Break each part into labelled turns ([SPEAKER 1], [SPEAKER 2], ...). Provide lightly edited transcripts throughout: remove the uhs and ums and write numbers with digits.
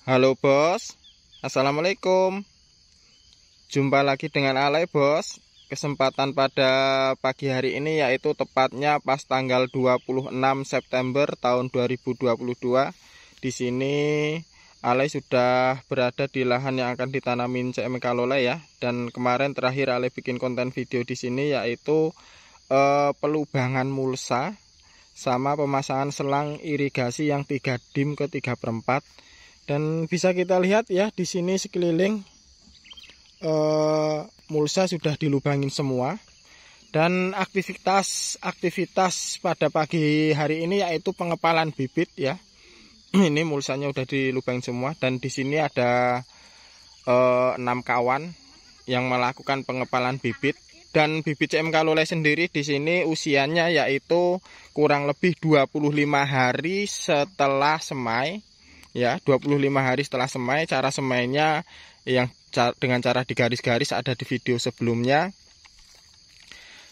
[SPEAKER 1] Halo bos, assalamualaikum. Jumpa lagi dengan Alay bos. Kesempatan pada pagi hari ini yaitu tepatnya pas tanggal 26 September tahun 2022. Di sini Alay sudah berada di lahan yang akan ditanamin CMK Lolay ya. Dan kemarin terakhir Alay bikin konten video di sini yaitu pelubangan mulsa sama pemasangan selang irigasi yang 3 dim ke 3/4. Dan bisa kita lihat ya di sini sekeliling mulsa sudah dilubangin semua. Dan aktivitas pada pagi hari ini yaitu pengepalan bibit ya. Ini mulsanya udah dilubangin semua dan di sini ada 6 kawan yang melakukan pengepalan bibit. Dan bibit CMK Lolay sendiri di sini usianya yaitu kurang lebih 25 hari setelah semai. Ya, 25 hari setelah semai. Cara semainya yang dengan cara digaris-garis ada di video sebelumnya.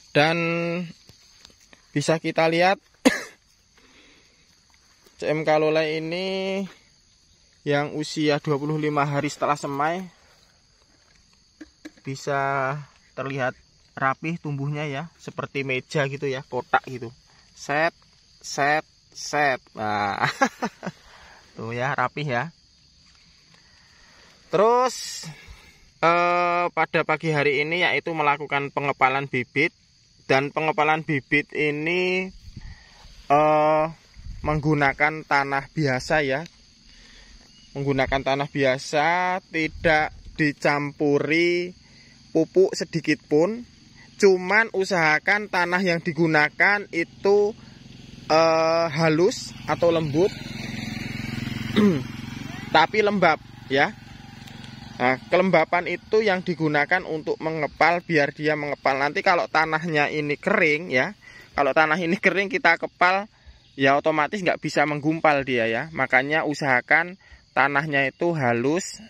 [SPEAKER 1] Dan bisa kita lihat CMK Lolay ini yang usia 25 hari setelah semai bisa terlihat rapih tumbuhnya ya, seperti meja gitu ya, kotak gitu. Set. Nah, tuh ya, rapih ya. Terus pada pagi hari ini yaitu melakukan pengepalan bibit. Dan pengepalan bibit ini menggunakan tanah biasa ya. Menggunakan tanah biasa, tidak dicampuri pupuk sedikit pun. Cuman usahakan tanah yang digunakan itu halus atau lembut tapi lembab ya. Nah, kelembapan itu yang digunakan untuk mengepal biar dia mengepal. Nanti kalau tanahnya ini kering ya, kalau tanah ini kering kita kepal ya otomatis nggak bisa menggumpal dia ya. Makanya usahakan tanahnya itu halus,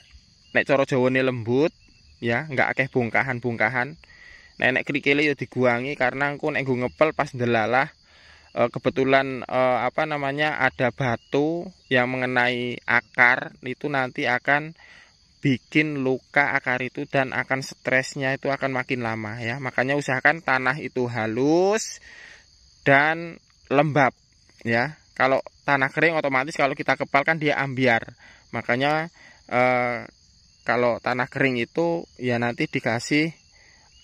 [SPEAKER 1] nek coro jawane lembut ya, nggak akeh bongkahan-bongkahan. Nek kerikile yo diguangi karena engko nek ngepel pas ndelalah kebetulan ada batu yang mengenai akar itu nanti akan bikin luka akar itu dan akan stresnya itu akan makin lama ya. Makanya usahakan tanah itu halus dan lembab ya. Kalau tanah kering otomatis kalau kita kepal kan dia ambiar. Makanya kalau tanah kering itu ya nanti dikasih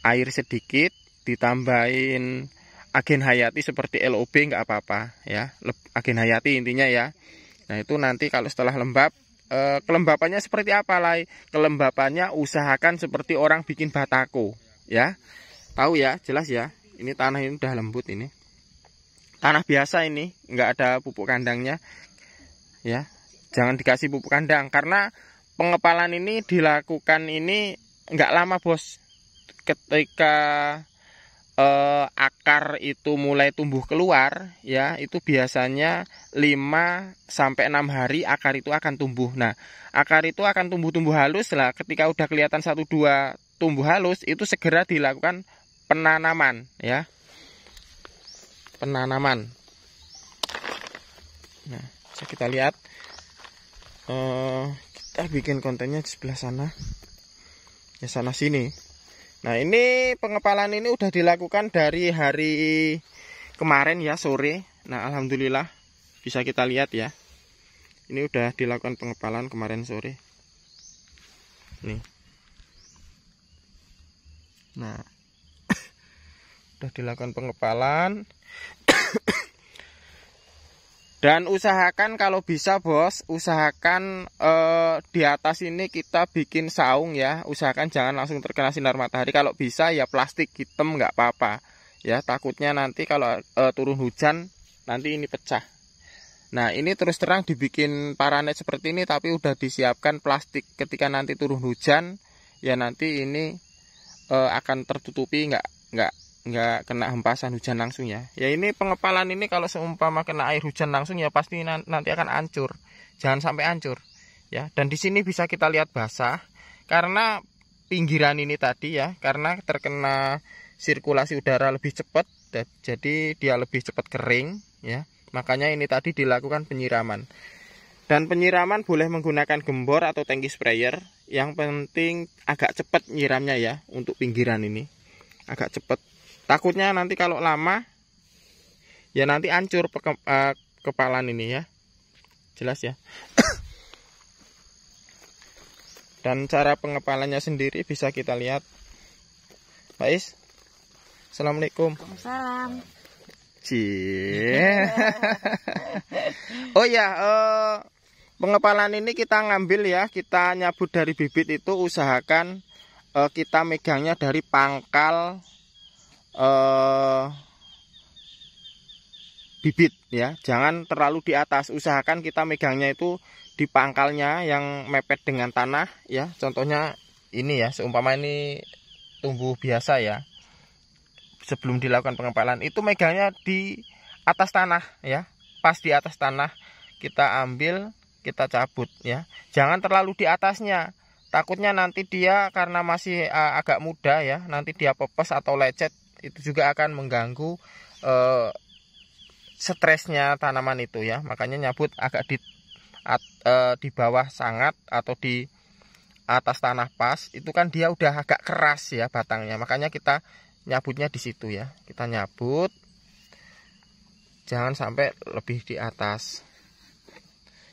[SPEAKER 1] air sedikit, ditambahin agen hayati seperti LOB nggak apa-apa ya, agen hayati intinya ya. Nah itu nanti kalau setelah lembab, kelembapannya seperti apa lah? Kelembapannya usahakan seperti orang bikin batako ya. Tahu ya, jelas ya. Ini tanah ini udah lembut ini. Tanah biasa ini, nggak ada pupuk kandangnya ya. Jangan dikasih pupuk kandang karena pengepalan ini dilakukan ini nggak lama bos. Ketika akar itu mulai tumbuh keluar ya, itu biasanya 5-6 hari akar itu akan tumbuh. Nah, akar itu akan tumbuh halus lah. Ketika udah kelihatan 1-2 tumbuh halus, itu segera dilakukan penanaman ya. Penanaman. Nah, bisa kita lihat kita bikin kontennya di sebelah sana. Ya sana sini. Nah ini pengepalan ini udah dilakukan dari hari kemarin ya, sore. Nah alhamdulillah bisa kita lihat ya. Ini udah dilakukan pengepalan kemarin sore. Nih. Nah udah dilakukan pengepalan. Dan usahakan kalau bisa bos, usahakan di atas ini kita bikin saung ya. Usahakan jangan langsung terkena sinar matahari. Kalau bisa ya plastik hitam nggak apa-apa ya. Takutnya nanti kalau turun hujan nanti ini pecah. Nah ini terus terang dibikin paranet seperti ini, tapi udah disiapkan plastik. Ketika nanti turun hujan ya nanti ini akan tertutupi, nggak kena hempasan hujan langsung ya. Ya ini pengepalan ini kalau seumpama kena air hujan langsung ya pasti nanti akan hancur. Jangan sampai hancur ya. Dan di sini bisa kita lihat basah karena pinggiran ini tadi ya, karena terkena sirkulasi udara lebih cepat, jadi dia lebih cepat kering ya. Makanya ini tadi dilakukan penyiraman. Dan penyiraman boleh menggunakan gembor atau tangki sprayer. Yang penting agak cepat nyiramnya ya, untuk pinggiran ini agak cepat. Takutnya nanti kalau lama ya nanti hancur kepalan ini ya. Jelas ya. Dan cara pengepalannya sendiri bisa kita lihat. Mbak Is, assalamualaikum.
[SPEAKER 2] Salam.
[SPEAKER 1] Oh ya, pengepalan ini kita ngambil ya, kita nyabut dari bibit itu usahakan kita megangnya dari pangkal bibit ya, jangan terlalu di atas. Usahakan kita megangnya itu di pangkalnya yang mepet dengan tanah ya. Contohnya ini ya, seumpama ini tumbuh biasa ya, sebelum dilakukan pengepalan itu megangnya di atas tanah ya, pas di atas tanah kita ambil, kita cabut ya, jangan terlalu di atasnya. Takutnya nanti dia karena masih agak muda ya, nanti dia pepes atau lecet, itu juga akan mengganggu stresnya tanaman itu ya. Makanya nyabut agak di bawah sangat atau di atas tanah pas, itu kan dia udah agak keras ya batangnya, makanya kita nyabutnya di situ ya. Kita nyabut, jangan sampai lebih di atas.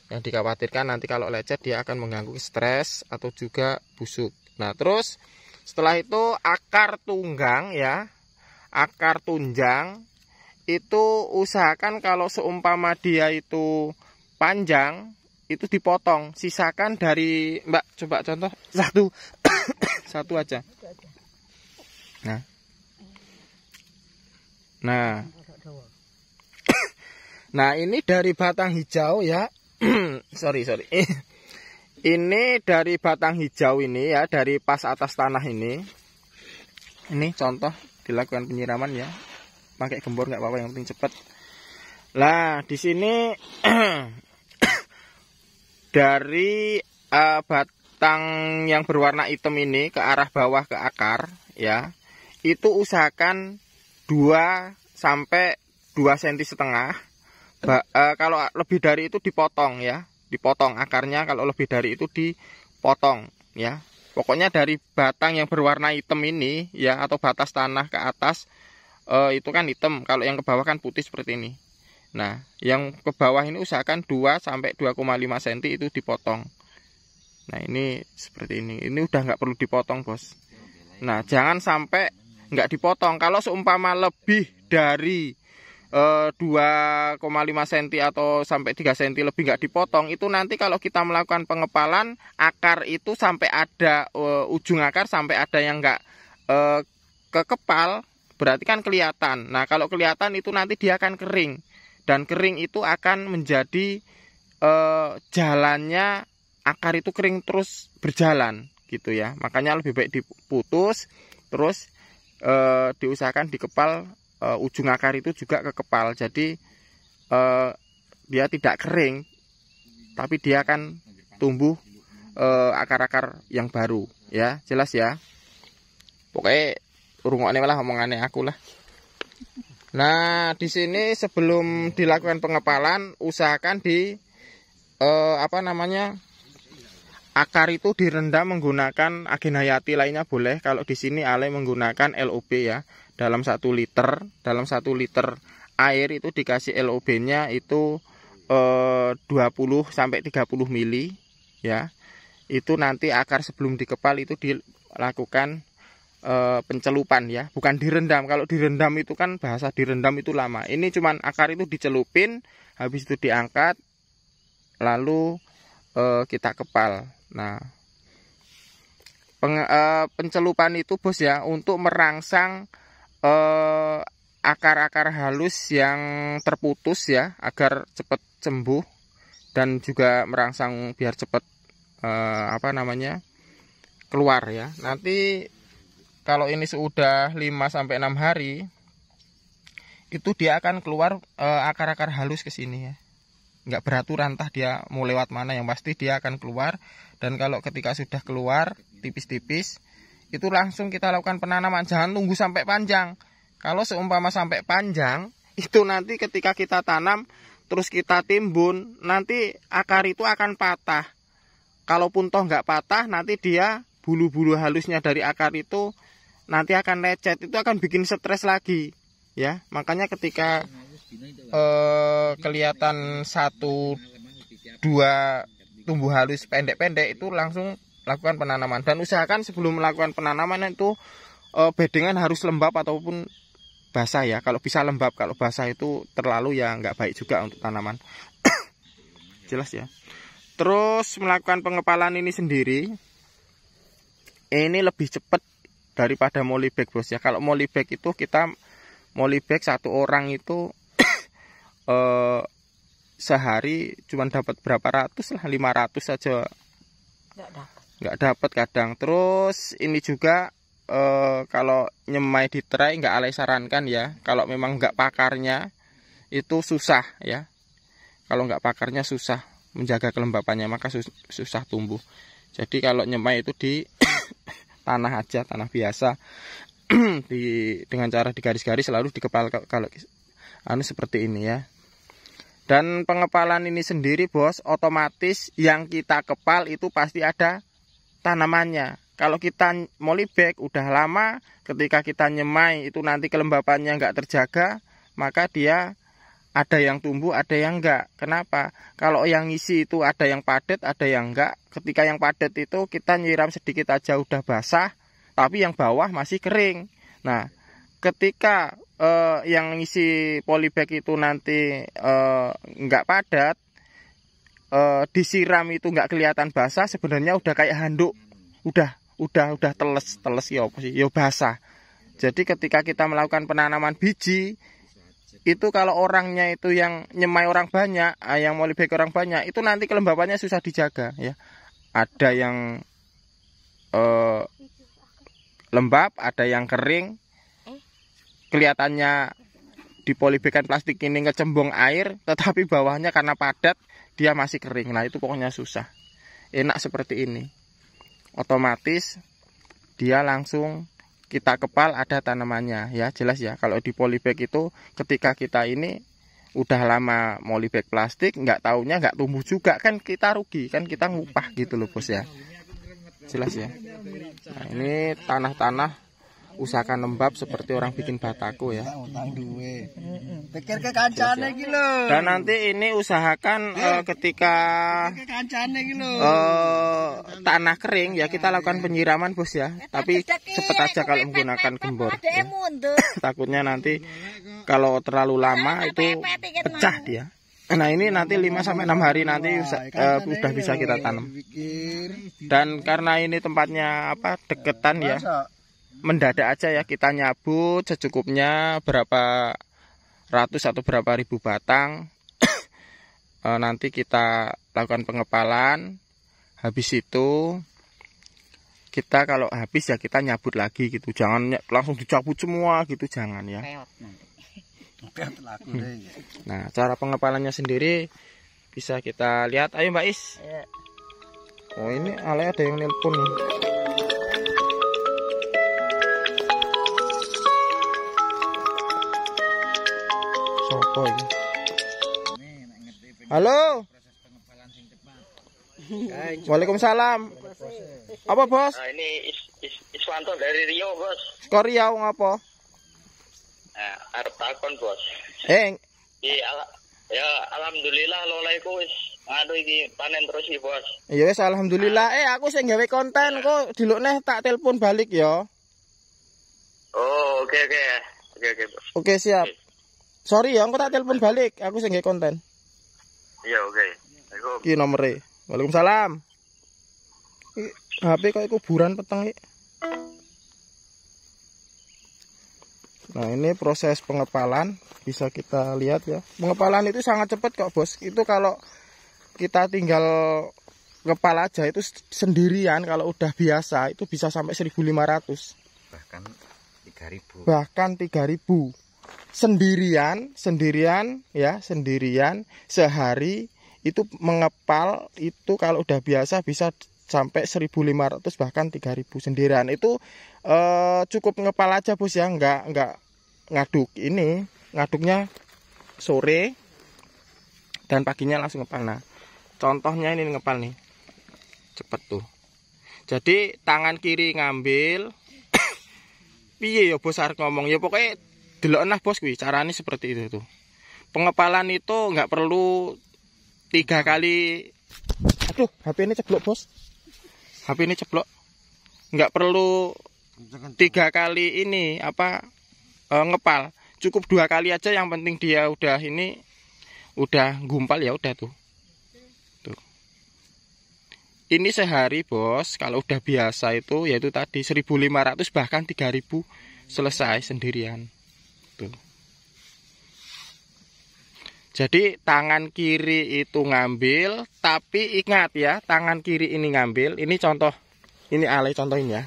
[SPEAKER 1] Yang dikhawatirkan nanti kalau lecet dia akan mengganggu stres atau juga busuk. Nah terus setelah itu akar tunggang ya, akar tunjang itu usahakan kalau seumpama dia itu panjang itu dipotong, sisakan dari Mbak, coba contoh satu satu aja. Nah ini dari batang hijau ya. sorry ini dari batang hijau ini ya, dari pas atas tanah ini contoh dilakukan penyiraman ya, pakai gembor nggak apa-apa, yang penting cepat. Lah di sini dari batang yang berwarna hitam ini ke arah bawah ke akar ya, itu usahakan 2 sampai 2,5 cm. Kalau lebih dari itu dipotong ya, dipotong akarnya. Kalau lebih dari itu dipotong ya. Pokoknya dari batang yang berwarna hitam ini ya, atau batas tanah ke atas itu kan hitam, kalau yang ke bawah kan putih seperti ini. Nah, yang ke bawah ini usahakan 2 sampai 2,5 cm itu dipotong. Nah, ini seperti ini. Ini udah nggak perlu dipotong, Bos. Nah, jangan sampai nggak dipotong. Kalau seumpama lebih dari 2,5 cm atau sampai 3 cm lebih nggak dipotong, itu nanti kalau kita melakukan pengepalan, akar itu sampai ada ujung akar sampai ada yang nggak kekepal, berarti kan kelihatan. Nah, kalau kelihatan itu nanti dia akan kering. Dan kering itu akan menjadi jalannya akar itu kering terus berjalan gitu ya. Makanya lebih baik diputus, terus diusahakan dikepal, ujung akar itu juga kekepal. Jadi dia tidak kering, tapi dia akan tumbuh akar-akar yang baru ya. Jelas ya. Pokoknya rungokne malah omongannya aku lah. Nah, di sini sebelum dilakukan pengepalan, usahakan akar itu direndam menggunakan agen hayati lainnya boleh. Kalau di sini Ale menggunakan LOB ya. Dalam 1 liter air itu dikasih LOB-nya itu 20 sampai 30 mili ya. Itu nanti akar sebelum dikepal itu dilakukan pencelupan ya, bukan direndam. Kalau direndam itu kan bahasa direndam itu lama. Ini cuman akar itu dicelupin, habis itu diangkat, lalu kita kepal. Nah, pencelupan itu Bos ya, untuk merangsang akar-akar halus yang terputus ya, agar cepat sembuh, dan juga merangsang biar cepat keluar ya. Nanti kalau ini sudah 5 sampai 6 hari itu dia akan keluar akar-akar halus ke sini ya. Nggak beraturan entah dia mau lewat mana, yang pasti dia akan keluar. Dan kalau ketika sudah keluar tipis-tipis, itu langsung kita lakukan penanaman. Jangan tunggu sampai panjang. Kalau seumpama sampai panjang, itu nanti ketika kita tanam terus kita timbun, nanti akar itu akan patah. Kalaupun toh nggak patah, nanti dia bulu-bulu halusnya dari akar itu nanti akan lecet, itu akan bikin stres lagi ya. Makanya ketika kelihatan 1-2 tumbuh halus pendek-pendek itu langsung lakukan penanaman. Dan usahakan sebelum melakukan penanaman itu bedengan harus lembab ataupun basah ya. Kalau bisa lembab, kalau basah itu terlalu ya nggak baik juga untuk tanaman. Jelas ya. Terus melakukan pengepalan ini sendiri, ini lebih cepat daripada molybag bos ya. Kalau molybag itu kita molybag satu orang itu sehari cuma dapat berapa ratus lah, 500 saja nggak dapat kadang. Terus ini juga kalau nyemai di tray nggak alay sarankan ya. Kalau memang nggak pakarnya itu susah ya. Kalau nggak pakarnya susah menjaga kelembapannya, maka susah tumbuh. Jadi kalau nyemai itu di tanah aja, tanah biasa, dengan cara digaris-garis selalu dikepal kalau seperti ini ya. Dan pengepalan ini sendiri bos, otomatis yang kita kepal itu pasti ada tanamannya. Kalau kita molybag udah lama, ketika kita nyemai itu nanti kelembapannya nggak terjaga, maka dia ada yang tumbuh, ada yang enggak. Kenapa? Kalau yang isi itu ada yang padat, ada yang enggak. Ketika yang padat itu kita nyiram sedikit aja udah basah, tapi yang bawah masih kering. Nah, ketika yang isi polybag itu nanti enggak padat, disiram itu enggak kelihatan basah, sebenarnya udah kayak handuk. Udah teles ya apa sih? Ya basah. Jadi ketika kita melakukan penanaman biji, itu kalau orangnya itu yang nyemai orang banyak, yang molybag orang banyak, itu nanti kelembapannya susah dijaga ya. Ada yang lembab, ada yang kering. Kelihatannya di polybagan plastik ini ngecembung air, tetapi bawahnya karena padat dia masih kering. Nah itu pokoknya susah. Enak seperti ini, otomatis dia langsung kita kepal ada tanamannya ya, jelas ya. Kalau di polybag itu ketika kita ini udah lama molybag plastik, nggak taunya nggak tumbuh juga, kan kita rugi, kan kita ngupah gitu loh bos ya. Jelas ya. Nah, ini tanah-tanah usahakan lembab seperti orang bikin batako ya. Dan nanti ini usahakan ketika tanah kering ya kita lakukan penyiraman bos ya. Tapi cepet aja kalau menggunakan gembor ya. Takutnya nanti kalau terlalu lama itu pecah dia. Nah ini nanti 5-6 hari nanti udah bisa kita tanam. Dan karena ini tempatnya deketan ya, mendadak aja ya, kita nyabut secukupnya berapa ratus atau berapa ribu batang. Nanti kita lakukan pengepalan. Habis itu kita kalau habis ya kita nyabut lagi gitu. Jangan langsung dicabut semua gitu, jangan ya. Nah cara pengepalannya sendiri bisa kita lihat. Ayo Mbak Is. Oh ini Ale ada yang nelpon nih. Sopo ini? Halo. Waalaikumsalam. Apa bos?
[SPEAKER 2] Nah, ini Iswanto dari Riau bos.
[SPEAKER 1] Skor Riau ngapa?
[SPEAKER 2] Nah, arep takon bos. Ya alhamdulillah lolaiku wis iki panen terus iki bos.
[SPEAKER 1] Iya wis alhamdulillah. Aku sing gawe konten kok diluk neh tak telepon balik ya.
[SPEAKER 2] Oh oke bos.
[SPEAKER 1] Oke siap. Sorry ya, aku tak telepon balik. Aku sing gawe konten.
[SPEAKER 2] Iya oke.
[SPEAKER 1] Iki nomere. Waalaikumsalam. HP kok kuburan peteng iki. Nah ini proses pengepalan bisa kita lihat ya. Pengepalan itu sangat cepat kok bos. Itu kalau kita tinggal ngepal aja itu sendirian, kalau udah biasa itu bisa sampai 1.500. Bahkan 3.000. Sendirian ya, sendirian sehari itu mengepal itu kalau udah biasa bisa sampai 1.500 bahkan 3.000 sendirian. Itu cukup ngepal aja bos ya, nggak ngaduk. Ini ngaduknya sore dan paginya langsung ngepal. Nah, contohnya ini ngepal nih, cepet tuh. Jadi tangan kiri ngambil, piye ya bos arep ngomong ya, pokoknya delok nah bos kuwi caranya seperti itu tuh. Pengepalan itu nggak perlu 3 kali. Aduh, HP ini ceblok bos. HP ini ceblok. Nggak perlu 3 kali ini ngepal. Cukup 2 kali aja, yang penting dia udah gumpal ya udah tuh. Tuh. Ini sehari bos, kalau udah biasa itu yaitu tadi 1.500 bahkan 3.000 selesai sendirian. Tuh. Jadi tangan kiri itu ngambil, tapi ingat ya, tangan kiri ini ngambil. Ini contoh, ini alay contohin ya.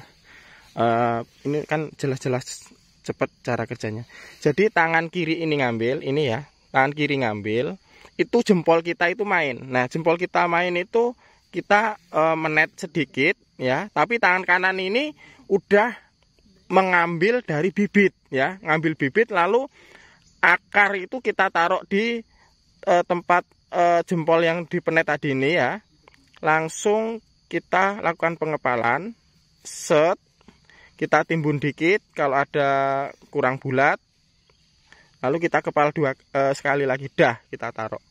[SPEAKER 1] Ini kan jelas-jelas cepet cara kerjanya. Jadi tangan kiri ini ngambil, ini ya, tangan kiri ngambil. Itu jempol kita itu main. Nah, jempol kita main itu kita menet sedikit ya, tapi tangan kanan ini udah mengambil dari bibit ya, ngambil bibit, lalu akar itu kita taruh di tempat jempol yang dipenet tadi ini ya. Langsung kita lakukan pengepalan, set, kita timbun dikit kalau ada kurang bulat, lalu kita kepal sekali lagi, dah kita taruh.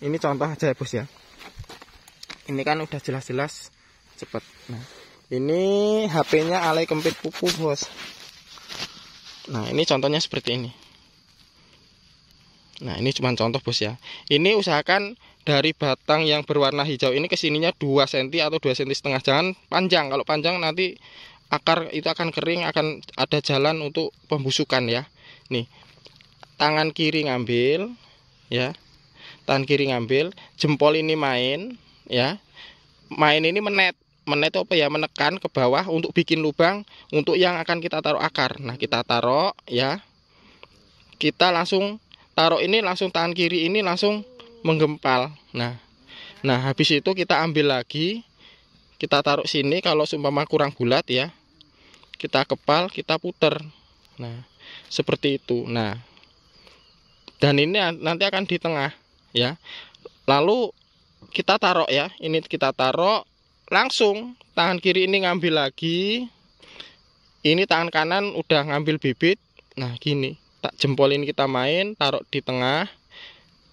[SPEAKER 1] Ini contoh aja ya bos ya, ini kan udah jelas-jelas cepet. Nah, ini HP-nya alay kempit pupu bos. Nah, ini contohnya seperti ini. Nah, ini cuma contoh bos ya. Ini usahakan dari batang yang berwarna hijau ini kesininya 2 cm atau 2,5 cm. Jangan panjang, kalau panjang nanti akar itu akan kering, akan ada jalan untuk pembusukan ya. Nih, tangan kiri ngambil ya. Tangan kiri ngambil, jempol ini main ya. Main ini menet apa ya, menekan ke bawah untuk bikin lubang untuk yang akan kita taruh akar. Nah, kita taruh ya. Kita langsung taruh ini, langsung tangan kiri ini langsung menggempal. Nah, habis itu kita ambil lagi, kita taruh sini. Kalau seumpama kurang bulat ya, kita kepal, kita puter. Nah, seperti itu. Nah, dan ini nanti akan di tengah ya. Lalu kita taruh ya, ini kita taruh, langsung tangan kiri ini ngambil lagi. Ini tangan kanan udah ngambil bibit. Nah, gini. Tak jempol ini kita main, taruh di tengah.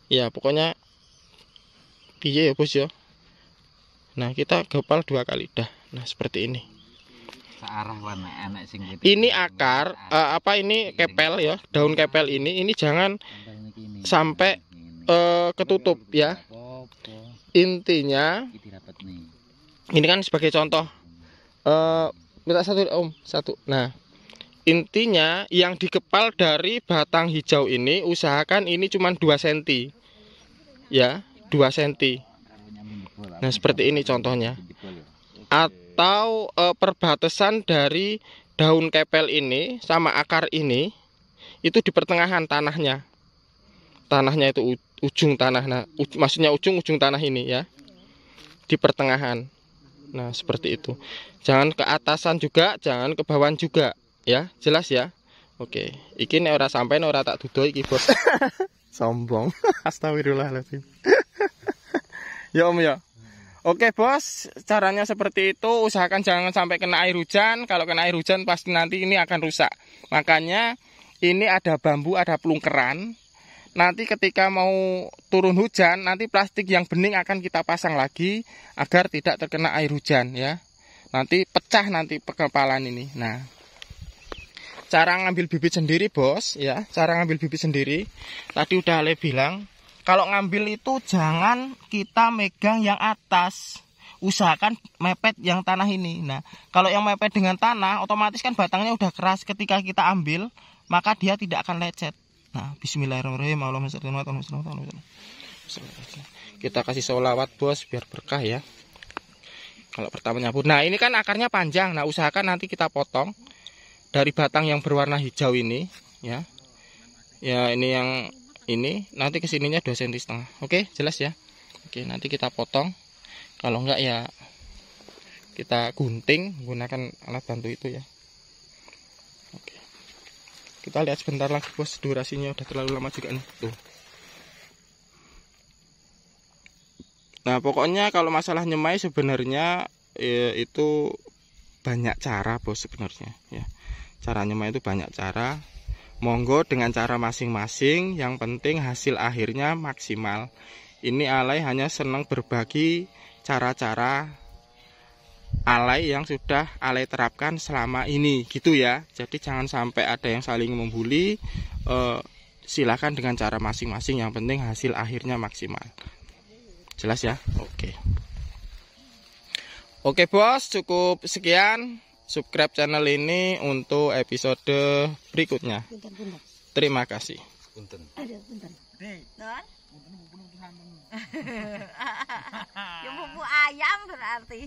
[SPEAKER 1] Ya, pokoknya piye ya bos ya. Nah, kita gepal 2 kali dah. Nah, seperti ini. Ini akar ini kepel ya, daun kepel ini jangan sampai ketutup ya. Intinya ini kan sebagai contoh. Minta satu. Nah, intinya yang dikepal dari batang hijau ini usahakan ini cuma 2 cm ya, 2 cm. Nah, seperti ini contohnya. Atau perbatasan dari daun kepel ini sama akar ini itu di pertengahan tanahnya. Tanahnya itu ujung tanah. Nah, maksudnya ujung tanah ini ya, di pertengahan. Nah, seperti itu. Jangan ke atasan juga, jangan ke bawahan juga. Ya, jelas ya. Oke, iki nek ora sampai ora tak dudo iki, bos. Sombong. Astagfirullahaladzim. Ya Om ya. Oke, bos, caranya seperti itu. Usahakan jangan sampai kena air hujan. Kalau kena air hujan pasti nanti ini akan rusak. Makanya ini ada bambu, ada pelungkeran. Nanti ketika mau turun hujan, nanti plastik yang bening akan kita pasang lagi agar tidak terkena air hujan ya. Nanti pecah nanti pengepalan ini. Nah, cara ngambil bibit sendiri bos ya, cara ngambil bibit sendiri tadi udah Ale bilang, kalau ngambil itu jangan kita megang yang atas, usahakan mepet yang tanah ini. Nah, kalau yang mepet dengan tanah otomatis kan batangnya udah keras, ketika kita ambil maka dia tidak akan lecet. Nah, bismillahirrahmanirrahim. Kita kasih sholawat bos biar berkah ya. Kalau pertama nyabut. Nah, ini kan akarnya panjang. Nah, usahakan nanti kita potong dari batang yang berwarna hijau ini ya. Ya, ini yang ini nanti kesininya 2,5 cm. Oke, jelas ya. Oke, nanti kita potong. Kalau enggak ya kita gunting menggunakan alat bantu itu ya. Oke. Kita lihat sebentar lagi bos, durasinya udah terlalu lama juga nih. Tuh. Nah, pokoknya kalau masalah nyemai sebenarnya itu banyak cara, Bos, sebenarnya ya. Cara nyemai itu banyak cara. Monggo dengan cara masing-masing, yang penting hasil akhirnya maksimal. Ini Alay hanya senang berbagi cara-cara Alay yang sudah Alay terapkan selama ini gitu ya. Jadi jangan sampai ada yang saling membuli. Silakan dengan cara masing-masing, yang penting hasil akhirnya maksimal. Jelas ya? Oke Bos, cukup sekian. Subscribe channel ini untuk episode berikutnya. Terima kasih.
[SPEAKER 3] Yang bumbu ayam berarti.